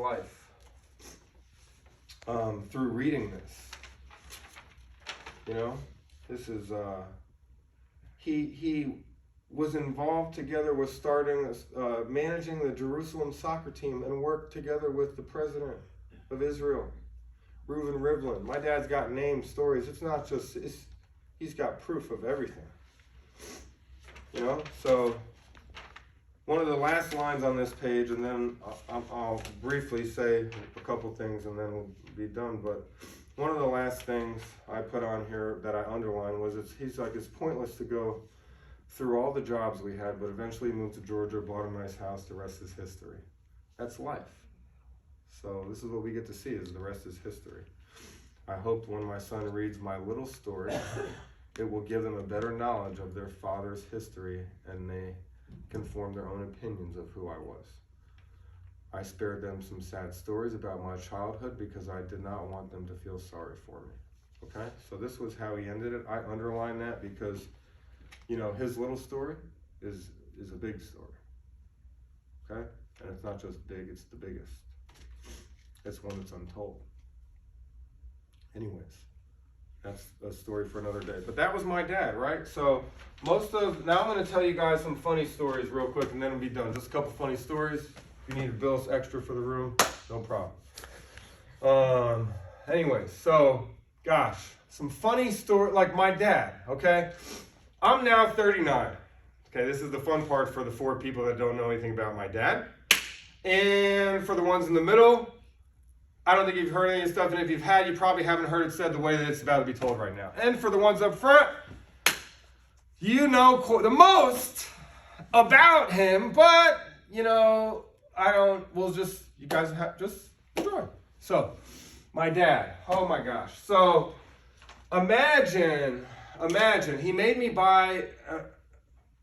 life through reading this. You know, this is he was involved together with starting managing the Jerusalem soccer team and worked together with the president of Israel, Reuven Rivlin. My dad's got named stories. It's not just he's got proof of everything. You know, so one of the last lines on this page, and then I'll briefly say a couple things and then we'll be done, but one of the last things I put on here that I underlined was he's like, it's pointless to go through all the jobs we had, but eventually moved to Georgia, bought a nice house, the rest is history. That's life. So this is what we get to see, is the rest is history. I hope when my son reads my little story, it will give them a better knowledge of their father's history, and they can form their own opinions of who I was. I spared them some sad stories about my childhood because I did not want them to feel sorry for me. Okay? So this was how he ended it. I underlined that because, you know, his little story is a big story. Okay? And it's not just big, it's the biggest. It's one that's untold. Anyways, that's a story for another day. But that was my dad, right? So now I'm going to tell you guys some funny stories real quick, and then we'll be done. Just a couple funny stories. If you need a bill extra for the room, no problem. Anyways, so, gosh, some funny story, like my dad, okay? I'm now 39. Okay, this is the fun part for the 4 people that don't know anything about my dad. And for the ones in the middle, I don't think you've heard any of this stuff, and if you've had, you probably haven't heard it said the way that it's about to be told right now. And for the ones up front, you know the most about him, but, you know, you guys just enjoy. So, my dad, oh my gosh. So, imagine, he made me buy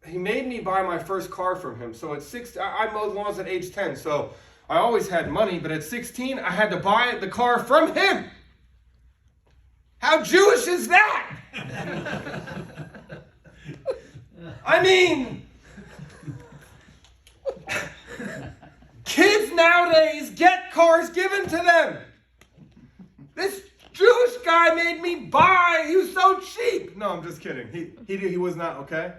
my first car from him. So at 6, I mowed lawns at age 10, so I always had money, but at 16, I had to buy the car from him. How Jewish is that? I mean, kids nowadays get cars given to them. This Jewish guy made me buy. He was so cheap. No, I'm just kidding. He was not, okay?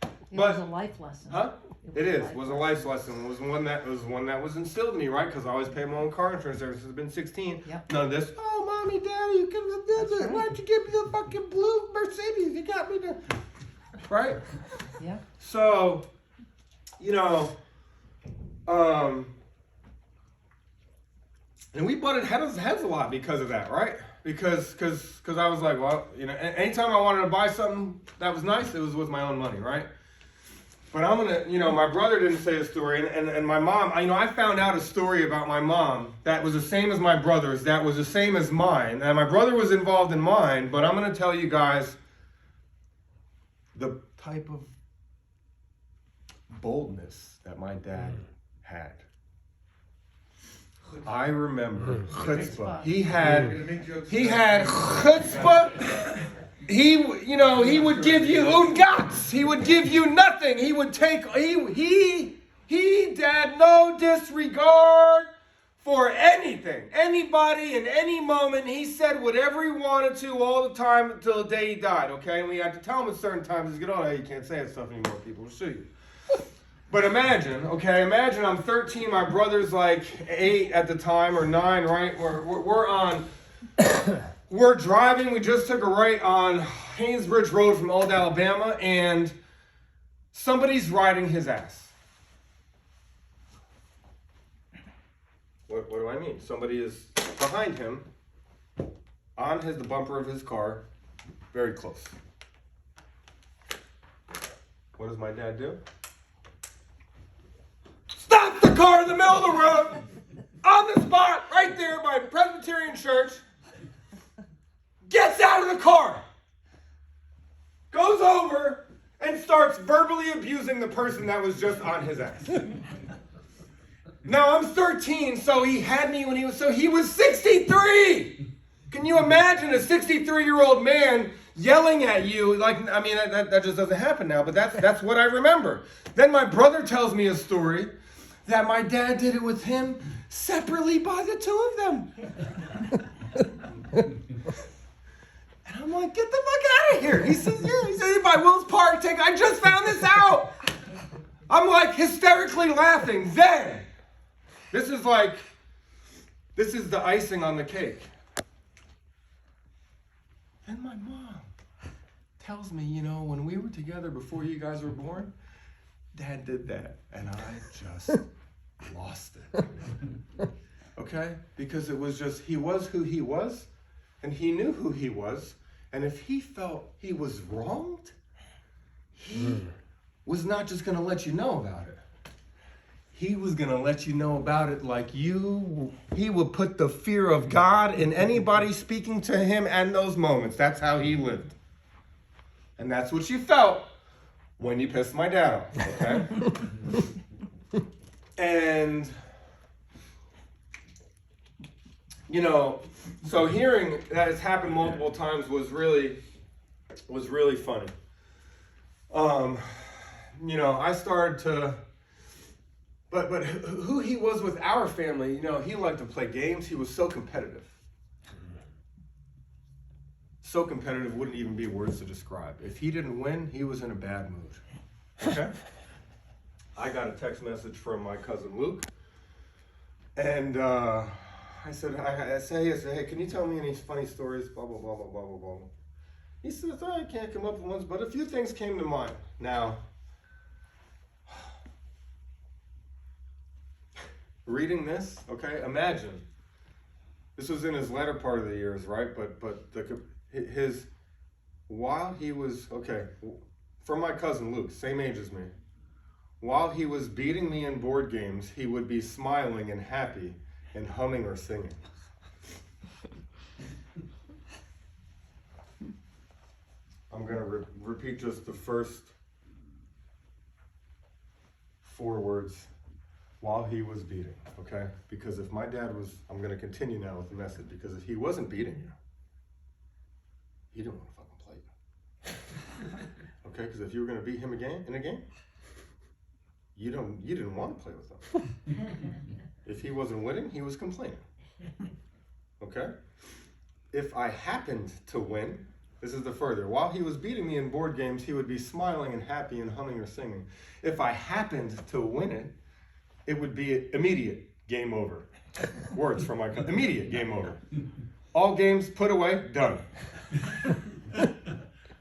It was a life lesson. Huh? It was a life lesson. It was one that was instilled in me, right? Because I always pay my own car insurance ever since I've been 16. Yep. None of this. Oh, mommy, daddy, you can. Right. Why don't you give me the fucking blue Mercedes? You got me to. Right. Yeah. So, you know, and we butted heads a lot because of that, right? Because I was like, well, you know, anytime I wanted to buy something that was nice, it was with my own money, right? But I'm gonna, you know, my brother didn't say a story, and my mom, I found out a story about my mom that was the same as my brother's, that was the same as mine, and my brother was involved in mine, but I'm gonna tell you guys the type of boldness that my dad had. I remember chutzpah. He had chutzpah. He would give you ungats. He would give you nothing. He would take, he had no disregard for anything, anybody, in any moment. He said whatever he wanted to all the time until the day he died, okay? And we had to tell him at certain times, he's going, oh, you can't say that stuff anymore, people will sue you. But imagine I'm 13, my brother's like 8 at the time, or 9, right? We're driving, we just took a right on Haynesbridge Road from Old Alabama, and somebody's riding his ass. What do I mean? Somebody is behind him, on the bumper of his car, very close. What does my dad do? Stop the car in the middle of the road, on the spot, right there by Presbyterian Church, gets out of the car, goes over, and starts verbally abusing the person that was just on his ass. Now, I'm 13, so he had me when he was 63! Can you imagine a 63-year-old man yelling at you? That just doesn't happen now, but that's what I remember. Then my brother tells me a story that my dad did it with him separately by the two of them. And I'm like, get the fuck out of here. He says, yeah. He said, by Will's Park ticket. I just found this out. I'm like hysterically laughing. Then, this is the icing on the cake. Then my mom tells me, you know, when we were together before you guys were born, Dad did that. And I just lost it. Okay? Because it was just, he was who he was, and he knew who he was. And if he felt he was wronged, he was not just going to let you know about it. He was going to let you know about it like he would put the fear of God in anybody speaking to him and those moments. That's how he lived. And that's what you felt when you pissed my dad off, okay? And, you know, so hearing that it's happened multiple times was really funny. You know, I started to, but who he was with our family, you know, he liked to play games. He was so competitive. So competitive wouldn't even be words to describe. If he didn't win, he was in a bad mood. Okay? I got a text message from my cousin Luke, and I said, hey, can you tell me any funny stories? Blah, blah, blah, blah, blah, blah, blah. He says, I can't come up with ones, but a few things came to mind. Now, reading this, okay, imagine. This was in his latter part of the years, right? But while he was, okay, from my cousin Luke, same age as me, while he was beating me in board games, he would be smiling and happy and humming or singing. I'm going to repeat just the first 4 words. While he was beating, okay? Because if my dad was, I'm going to continue now with the message, because if he wasn't beating you, he didn't want to fucking play you. Okay? Because if you were going to beat him again in a game, you didn't want to play with him. If he wasn't winning, he was complaining. Okay? If I happened to win, this is the further. While he was beating me in board games, he would be smiling and happy and humming or singing. If I happened to win it, it would be immediate game over. Words from my cousin. Immediate game over. All games put away, done.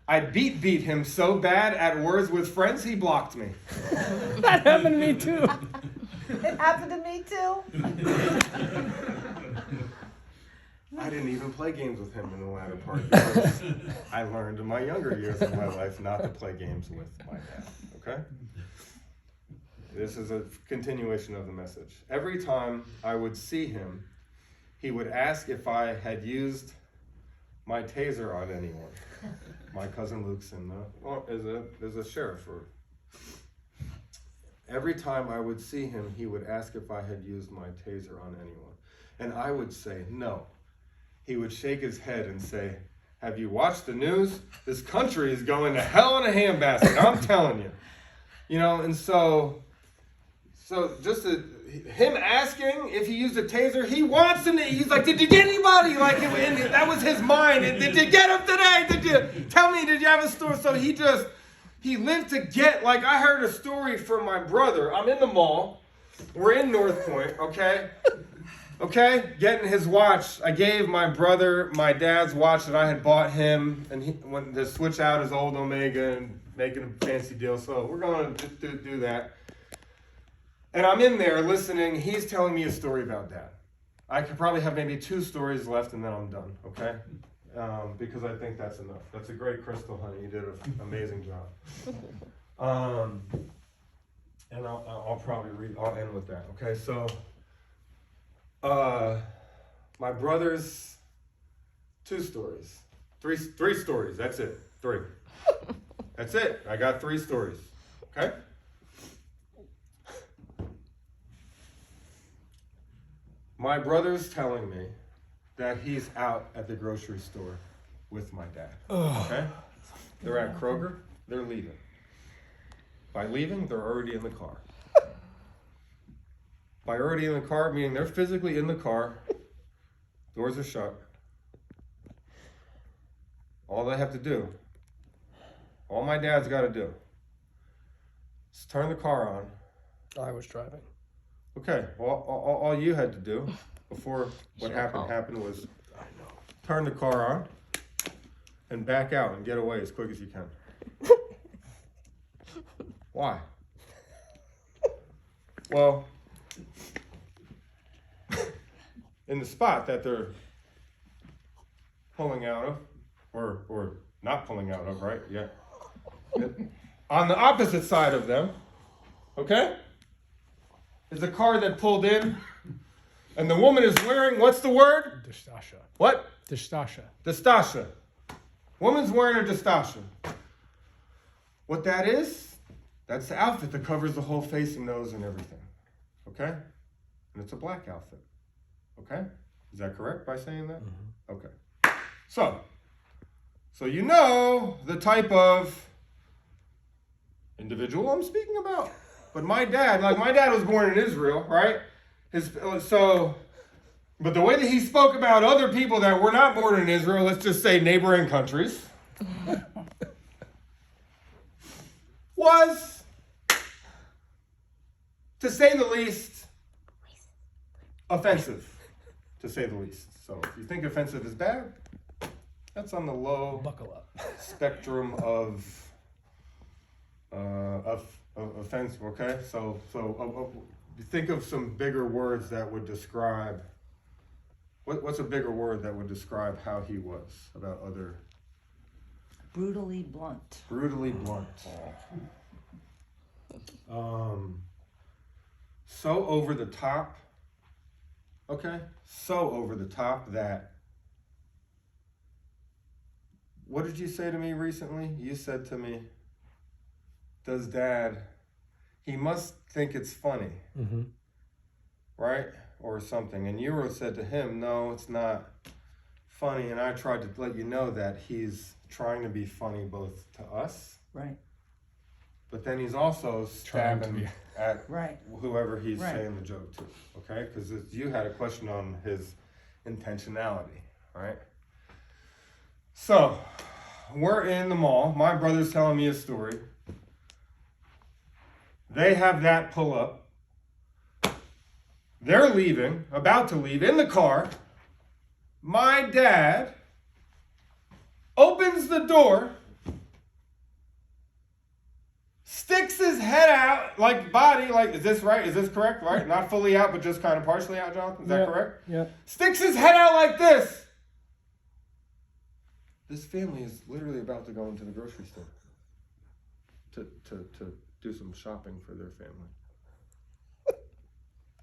I beat him so bad at words with friends, he blocked me. That happened to me too. It happened to me too. I didn't even play games with him in the latter part because I learned in my younger years of my life not to play games with my dad. Okay? This is a continuation of the message. Every time I would see him, he would ask if I had used my taser on anyone. My cousin Luke's is a sheriff. Every time I would see him, he would ask if I had used my taser on anyone. And I would say no. He would shake his head and say, have you watched the news? This country is going to hell in a handbasket, I'm telling you. You know, and so just him asking if he used a taser, he wants him to, he's like, did you get anybody? Like, that was his mind. Did you get him today? Did you have a story? So he lived to get, like, I heard a story from my brother. I'm in the mall. We're in North Point, okay? Okay, getting his watch. I gave my brother my dad's watch that I had bought him, and he went to switch out his old Omega and making a fancy deal. So we're going to do that. And I'm in there listening. He's telling me a story about Dad. I could probably have maybe 2 stories left, and then I'm done, okay? Because I think that's enough. That's a great crystal, honey. You did an amazing job. And I'll probably I'll end with that, okay? So, my brother's 2 stories. 3 stories, that's it. 3. That's it. I got 3 stories, okay? My brother's telling me that he's out at the grocery store with my dad. Okay? They're at Kroger. They're leaving. By leaving, they're already in the car. By already in the car, meaning they're physically in the car, doors are shut. All they have to do, all my dad's got to do, is turn the car on. I was driving. Okay, well, all you had to do before what happened was turn the car on and back out and get away as quick as you can. Why? Well, in the spot that they're pulling out of, or not pulling out of, right? Yeah. On the opposite side of them, okay, is a car that pulled in, and the woman is wearing, what's the word? Distasha. What? Distasha. Distasha. Woman's wearing a distasha. What that is, that's the outfit that covers the whole face and nose and everything. Okay? And it's a black outfit. Okay? Is that correct by saying that? Mm-hmm. Okay. So you know the type of individual I'm speaking about. But my dad was born in Israel, right? But the way that he spoke about other people that were not born in Israel, let's just say neighboring countries, was, to say the least, offensive, to say the least. So if you think offensive is bad, that's on the low Buckle up. spectrum of offensive, okay? So think of some bigger words that would describe, what's a bigger word that would describe how he was about other? Brutally blunt. Brutally blunt. So over the top, okay? So over the top that, what did you say to me recently? You said to me, does Dad, he must think it's funny, right? Or something. And you said to him, no, it's not funny. And I tried to let you know that he's trying to be funny both to us, Right. but then he's also stabbing at Right. whoever he's Right. saying the joke to, okay? Because you had a question on his intentionality, right? So, we're in the mall. My brother's telling me a story. They have that pull up. They're leaving, about to leave, in the car. My dad opens the door, sticks his head out, like body, like, is this right? Is this correct, right? Not fully out, but just kind of partially out, Jonathan? Is that correct? Yeah. Sticks his head out like this. This family is literally about to go into the grocery store to do some shopping for their family.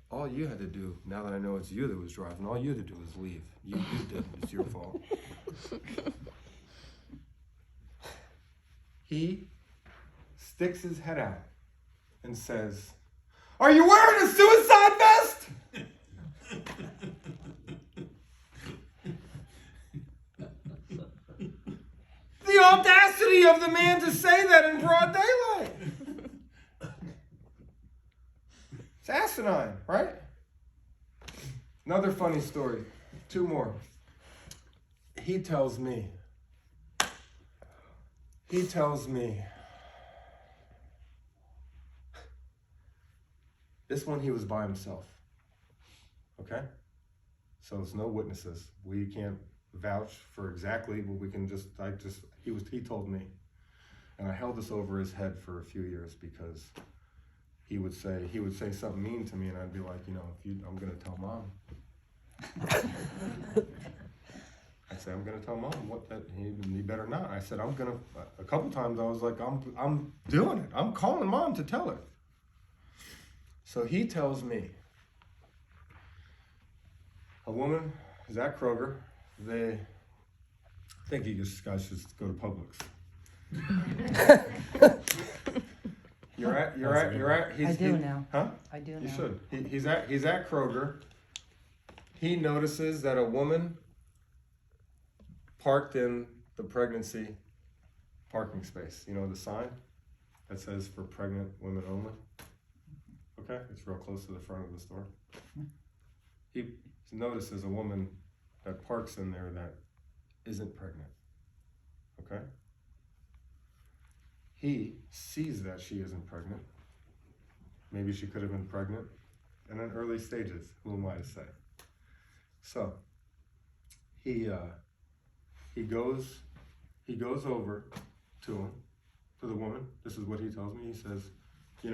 All you had to do, now that I know it's you that was driving, all you had to do was leave. You did. It's your fault. He sticks his head out and says, "Are you wearing a suicide vest?" The audacity of the man to say that in broad daylight. It's asinine, right? Another funny story. Two more. He tells me, this one he was by himself. Okay? So there's no witnesses. We can't vouch for exactly, but we can he told me. And I held this over his head for a few years because he would say something mean to me, and I'd be like, I'm gonna tell Mom. I said, I'm gonna tell Mom he better not. I said, a couple times I was like, I'm doing it. I'm calling Mom to tell her. So he tells me, a woman is at Kroger. I think you guys should go to Publix. You're at. I do now. Huh? I do now. You should. He's at Kroger. He notices that a woman parked in the pregnancy parking space. You know the sign that says for pregnant women only? Okay, it's real close to the front of the store. He notices a woman that parks in there that isn't pregnant. Okay? He sees that she isn't pregnant. Maybe she could have been pregnant. And in early stages, who am I to say? So, he goes over to the woman. This is what he tells me. He says, hey,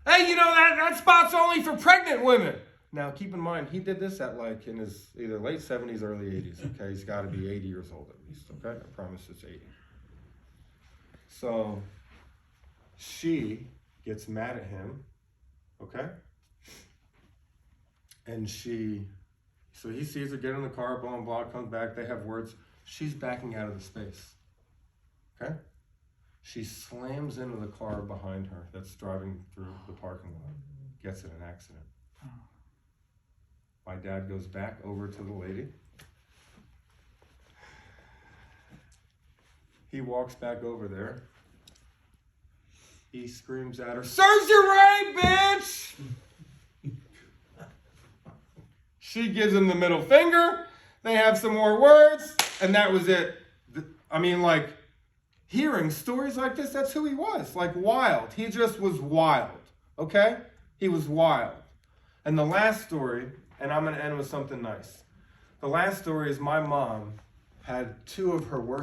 that spot's only for pregnant women. Now, keep in mind, he did this at like in his either late 70s, early 80s. Okay, he's got to be 80 years old at least. Okay, I promise it's 80. So she gets mad at him. Okay, and so he sees her get in the car, blah, blah, blah, comes back, they have words. She's backing out of the space. Okay? She slams into the car behind her that's driving through the parking lot, gets in an accident. My dad goes back over to the lady. He walks back over there. He screams at her, "Serves you right, bitch!" She gives him the middle finger. They have some more words, and that was it. I mean, like, hearing stories like this, that's who he was. Like, wild. He just was wild, okay? He was wild. And the last story, and I'm going to end with something nice. The last story is my mom had two of her worst